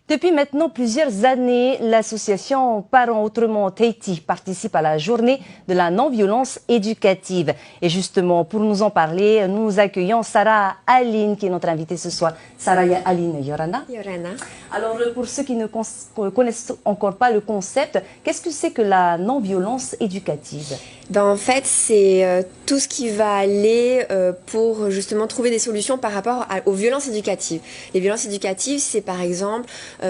Depuis maintenant plusieurs années, l'association Parents Autrement Tahiti participe à la journée de la non-violence éducative. Et justement, pour nous en parler, nous accueillons Sarah Aline, qui est notre invitée ce soir. Sarah Aline Yorana. Yorana. Alors, pour ceux qui ne connaissent encore pas le concept, qu'est-ce que c'est que la non-violence éducative? En fait, c'est tout ce qui va aller pour justement trouver des solutions par rapport aux violences éducatives. Les violences éducatives, c'est par exemple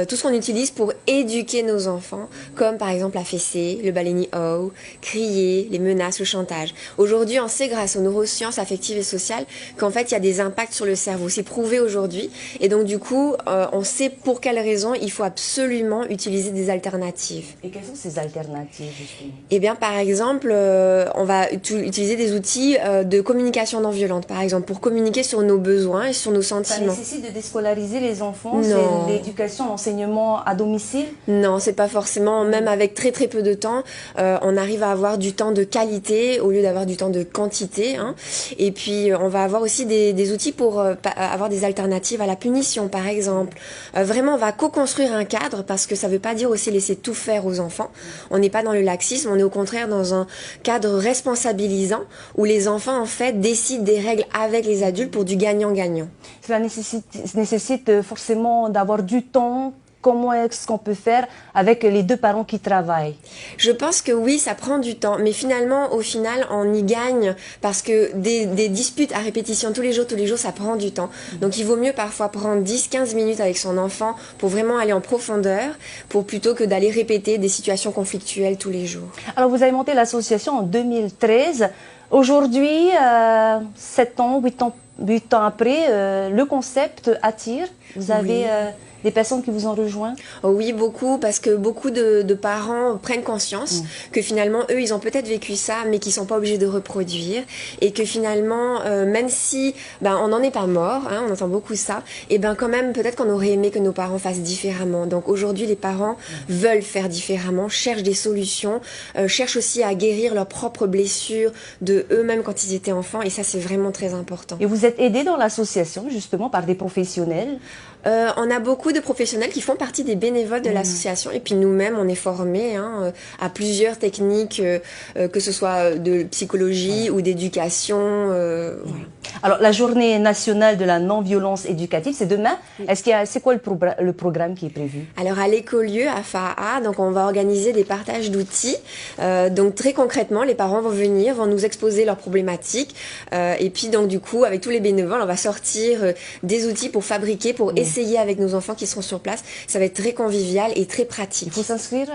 tout ce qu'on utilise pour éduquer nos enfants, comme par exemple la fessée, le baleni o, crier, les menaces, le chantage. Aujourd'hui, on sait grâce aux neurosciences affectives et sociales qu'en fait, il y a des impacts sur le cerveau. C'est prouvé aujourd'hui. Et donc, du coup, on sait pour quelles raisons il faut absolument utiliser des alternatives. Et quelles sont ces alternatives, justement? Eh bien, par exemple, on va utiliser des outils de communication non violente, par exemple, pour communiquer sur nos besoins et sur nos sentiments. Ça nécessite de déscolariser les enfants? Non. C'est l'éducation, l'enseignement à domicile? Non, c'est pas forcément. Même avec très très peu de temps, on arrive à avoir du temps de qualité au lieu d'avoir du temps de quantité. Hein. Et puis, on va avoir aussi des outils pour avoir des alternatives à la punition, par exemple. Vraiment, on va co-construire un cadre parce que ça veut pas dire aussi laisser tout faire aux enfants. On n'est pas dans le laxisme, on est au contraire dans un cadre responsabilisant où les enfants en fait décident des règles avec les adultes pour du gagnant-gagnant. Cela nécessite forcément d'avoir du temps. Comment est-ce qu'on peut faire avec les deux parents qui travaillent? Je pense que oui, ça prend du temps, mais finalement, au final, on y gagne parce que des disputes à répétition tous les jours, ça prend du temps. Donc il vaut mieux parfois prendre 10-15 minutes avec son enfant pour vraiment aller en profondeur, plutôt que d'aller répéter des situations conflictuelles tous les jours. Alors vous avez monté l'association en 2013. Aujourd'hui, 7 ans, 8 ans après, le concept attire. Vous avez... des personnes qui vous ont rejoint? Oh oui, beaucoup, parce que beaucoup de parents prennent conscience que finalement, eux, ils ont peut-être vécu ça, mais qu'ils ne sont pas obligés de reproduire. Et que finalement, même si on n'en est pas mort, hein, on entend beaucoup ça, et quand même, peut-être qu'on aurait aimé que nos parents fassent différemment. Donc aujourd'hui, les parents veulent faire différemment, cherchent des solutions, cherchent aussi à guérir leurs propres blessures de eux-mêmes quand ils étaient enfants. Et ça, c'est vraiment très important. Et vous êtes aidé dans l'association, justement, par des professionnels? On a beaucoup de professionnels qui font partie des bénévoles de l'association et puis nous-mêmes on est formés à plusieurs techniques, que ce soit de psychologie ou d'éducation. Voilà. Alors la journée nationale de la non-violence éducative, c'est demain. C'est quoi le programme qui est prévu? Alors à l'écolieu, à FAA, donc on va organiser des partages d'outils. Donc très concrètement, les parents vont venir, vont nous exposer leurs problématiques et puis donc du coup avec tous les bénévoles, on va sortir des outils pour fabriquer, pour essayer avec nos enfants qui seront sur place. Ça va être très convivial et très pratique. Il faut s'inscrire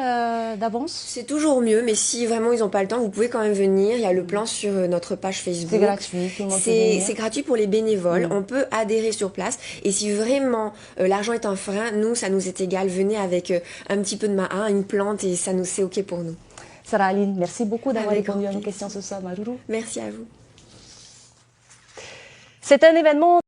d'avance? C'est toujours mieux, mais si vraiment ils n'ont pas le temps, vous pouvez quand même venir. Il y a le plan sur notre page Facebook. C'est gratuit, tout le monde peut venir. C'est gratuit pour les bénévoles. On peut adhérer sur place. Et si vraiment l'argent est un frein, nous, ça nous est égal. Venez avec un petit peu de main, une plante, et ça nous c'est OK pour nous. Sarah Aline, merci beaucoup d'avoir répondu à nos questions ce soir, Maruru. Merci à vous. C'est un événement